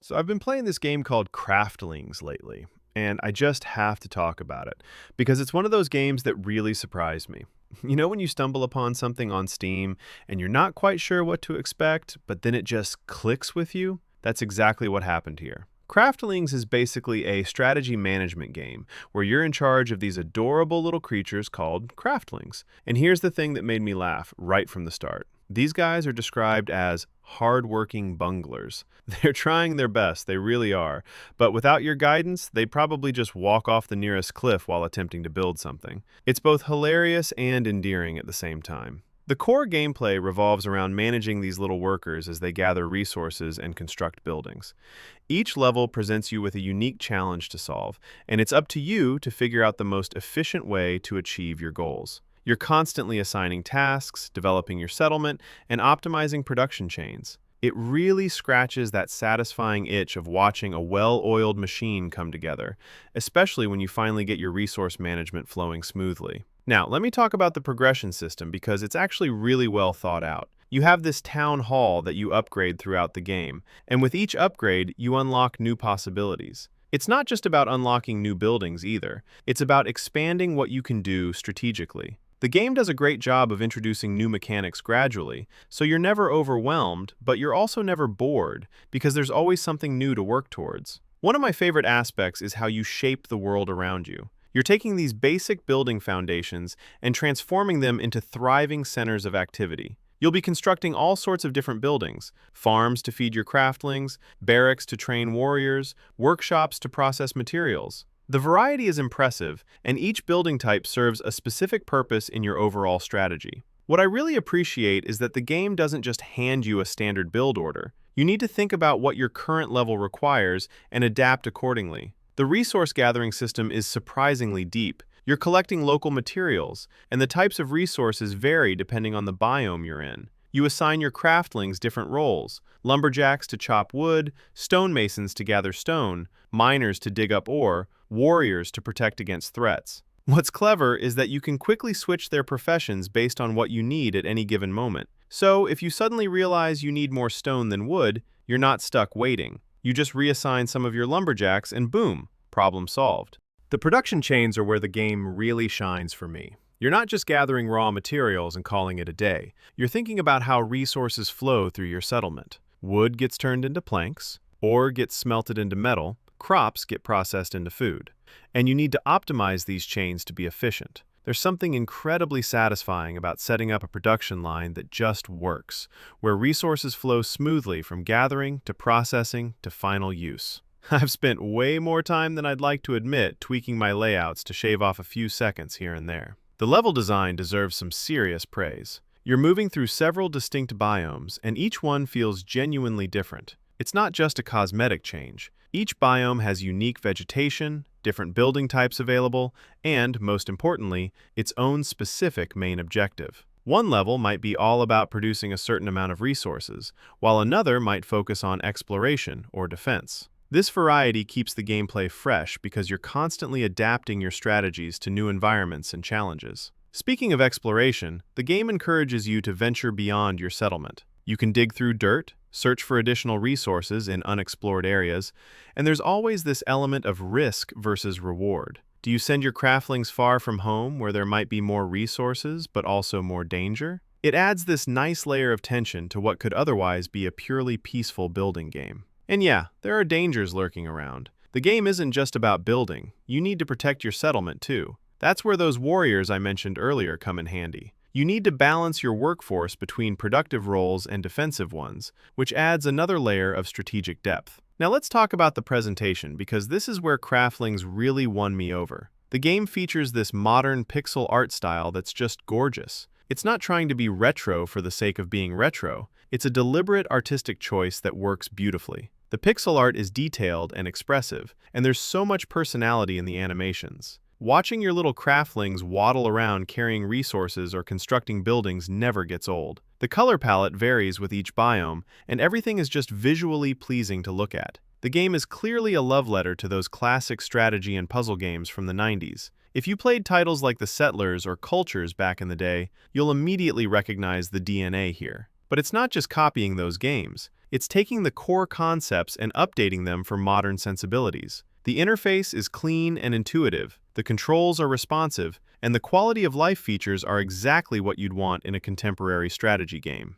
So I've been playing this game called Craftlings lately, and I just have to talk about it because it's one of those games that really surprised me. You know when you stumble upon something on Steam and you're not quite sure what to expect, but then it just clicks with you? That's exactly what happened here. Craftlings is basically a strategy management game where you're in charge of these adorable little creatures called craftlings. And here's the thing that made me laugh right from the start. These guys are described as hardworking bunglers. They're trying their best, they really are. But without your guidance, they'd probably just walk off the nearest cliff while attempting to build something. It's both hilarious and endearing at the same time. The core gameplay revolves around managing these little workers as they gather resources and construct buildings. Each level presents you with a unique challenge to solve, and it's up to you to figure out the most efficient way to achieve your goals. You're constantly assigning tasks, developing your settlement, and optimizing production chains. It really scratches that satisfying itch of watching a well-oiled machine come together, especially when you finally get your resource management flowing smoothly. Now, let me talk about the progression system because it's actually really well thought out. You have this town hall that you upgrade throughout the game, and with each upgrade, you unlock new possibilities. It's not just about unlocking new buildings either. It's about expanding what you can do strategically. The game does a great job of introducing new mechanics gradually, so you're never overwhelmed, but you're also never bored, because there's always something new to work towards. One of my favorite aspects is how you shape the world around you. You're taking these basic building foundations and transforming them into thriving centers of activity. You'll be constructing all sorts of different buildings: farms to feed your craftlings, barracks to train warriors, workshops to process materials. The variety is impressive, and each building type serves a specific purpose in your overall strategy. What I really appreciate is that the game doesn't just hand you a standard build order. You need to think about what your current level requires and adapt accordingly. The resource gathering system is surprisingly deep. You're collecting local materials, and the types of resources vary depending on the biome you're in. You assign your craftlings different roles: lumberjacks to chop wood, stonemasons to gather stone, miners to dig up ore, warriors to protect against threats. What's clever is that you can quickly switch their professions based on what you need at any given moment. So, if you suddenly realize you need more stone than wood, you're not stuck waiting. You just reassign some of your lumberjacks and boom, problem solved. The production chains are where the game really shines for me. You're not just gathering raw materials and calling it a day. You're thinking about how resources flow through your settlement. Wood gets turned into planks, ore gets smelted into metal, crops get processed into food. And you need to optimize these chains to be efficient. There's something incredibly satisfying about setting up a production line that just works, where resources flow smoothly from gathering to processing to final use. I've spent way more time than I'd like to admit tweaking my layouts to shave off a few seconds here and there. The level design deserves some serious praise. You're moving through several distinct biomes, and each one feels genuinely different. It's not just a cosmetic change. Each biome has unique vegetation, different building types available, and, most importantly, its own specific main objective. One level might be all about producing a certain amount of resources, while another might focus on exploration or defense. This variety keeps the gameplay fresh because you're constantly adapting your strategies to new environments and challenges. Speaking of exploration, the game encourages you to venture beyond your settlement. You can dig through dirt, search for additional resources in unexplored areas, and there's always this element of risk versus reward. Do you send your craftlings far from home where there might be more resources but also more danger? It adds this nice layer of tension to what could otherwise be a purely peaceful building game. And yeah, there are dangers lurking around. The game isn't just about building. You need to protect your settlement too. That's where those warriors I mentioned earlier come in handy. You need to balance your workforce between productive roles and defensive ones, which adds another layer of strategic depth. Now let's talk about the presentation, because this is where Craftlings really won me over. The game features this modern pixel art style that's just gorgeous. It's not trying to be retro for the sake of being retro. It's a deliberate artistic choice that works beautifully. The pixel art is detailed and expressive, and there's so much personality in the animations. Watching your little craftlings waddle around carrying resources or constructing buildings never gets old. The color palette varies with each biome, and everything is just visually pleasing to look at. The game is clearly a love letter to those classic strategy and puzzle games from the 90s. If you played titles like The Settlers or Cultures back in the day, you'll immediately recognize the DNA here. But it's not just copying those games. It's taking the core concepts and updating them for modern sensibilities. The interface is clean and intuitive, the controls are responsive, and the quality of life features are exactly what you'd want in a contemporary strategy game.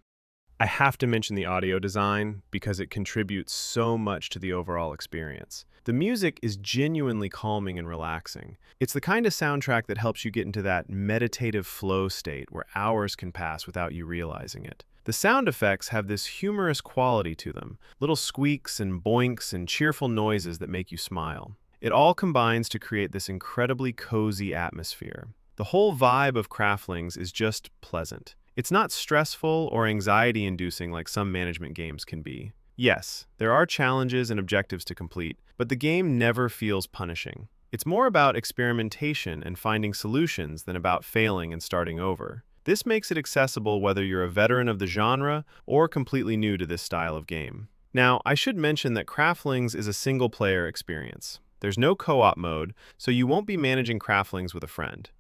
I have to mention the audio design because it contributes so much to the overall experience. The music is genuinely calming and relaxing. It's the kind of soundtrack that helps you get into that meditative flow state where hours can pass without you realizing it. The sound effects have this humorous quality to them, little squeaks and boinks and cheerful noises that make you smile. It all combines to create this incredibly cozy atmosphere. The whole vibe of Craftlings is just pleasant. It's not stressful or anxiety-inducing like some management games can be. Yes, there are challenges and objectives to complete, but the game never feels punishing. It's more about experimentation and finding solutions than about failing and starting over. This makes it accessible whether you're a veteran of the genre or completely new to this style of game. Now, I should mention that Craftlings is a single-player experience. There's no co-op mode, so you won't be managing Craftlings with a friend.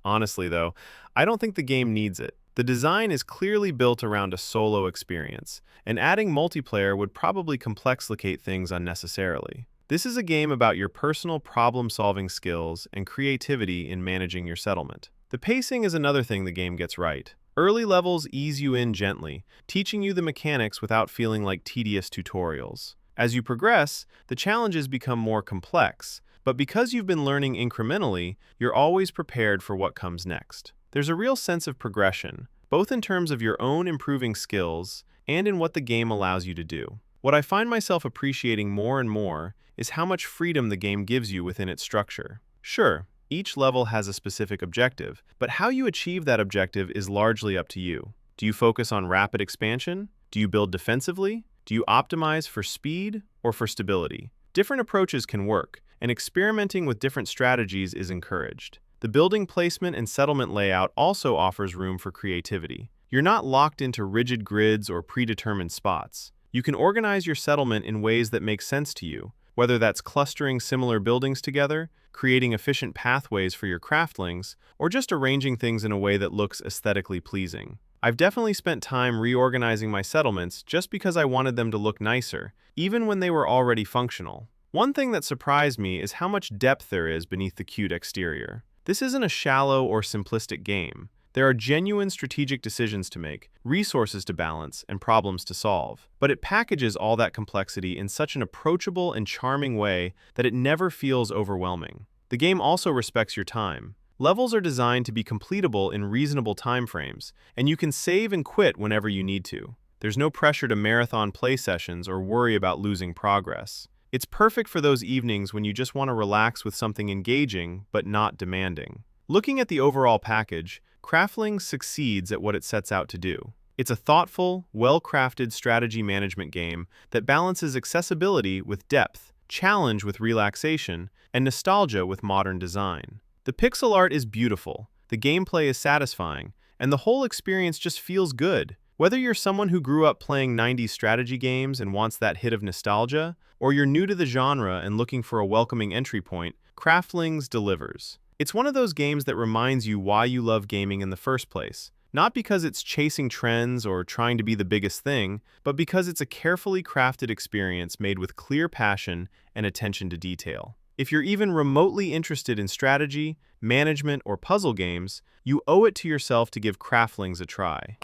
Honestly, though, I don't think the game needs it. The design is clearly built around a solo experience, and adding multiplayer would probably complexicate things unnecessarily. This is a game about your personal problem-solving skills and creativity in managing your settlement. The pacing is another thing the game gets right. Early levels ease you in gently, teaching you the mechanics without feeling like tedious tutorials. As you progress, the challenges become more complex, but because you've been learning incrementally, you're always prepared for what comes next. There's a real sense of progression, both in terms of your own improving skills and in what the game allows you to do. What I find myself appreciating more and more is how much freedom the game gives you within its structure. Sure, each level has a specific objective, but how you achieve that objective is largely up to you. Do you focus on rapid expansion? Do you build defensively? Do you optimize for speed or for stability? Different approaches can work, and experimenting with different strategies is encouraged. The building placement and settlement layout also offers room for creativity. You're not locked into rigid grids or predetermined spots. You can organize your settlement in ways that make sense to you, whether that's clustering similar buildings together, creating efficient pathways for your craftlings, or just arranging things in a way that looks aesthetically pleasing. I've definitely spent time reorganizing my settlements just because I wanted them to look nicer, even when they were already functional. One thing that surprised me is how much depth there is beneath the cute exterior. This isn't a shallow or simplistic game. There are genuine strategic decisions to make, resources to balance, and problems to solve. But it packages all that complexity in such an approachable and charming way that it never feels overwhelming. The game also respects your time. Levels are designed to be completable in reasonable time frames, and you can save and quit whenever you need to. There's no pressure to marathon play sessions or worry about losing progress. It's perfect for those evenings when you just want to relax with something engaging but not demanding. Looking at the overall package, Craftlings succeeds at what it sets out to do. It's a thoughtful, well-crafted strategy management game that balances accessibility with depth, challenge with relaxation, and nostalgia with modern design. The pixel art is beautiful, the gameplay is satisfying, and the whole experience just feels good. Whether you're someone who grew up playing 90s strategy games and wants that hit of nostalgia, or you're new to the genre and looking for a welcoming entry point, Craftlings delivers. It's one of those games that reminds you why you love gaming in the first place. Not because it's chasing trends or trying to be the biggest thing, but because it's a carefully crafted experience made with clear passion and attention to detail. If you're even remotely interested in strategy, management, or puzzle games, you owe it to yourself to give Craftlings a try.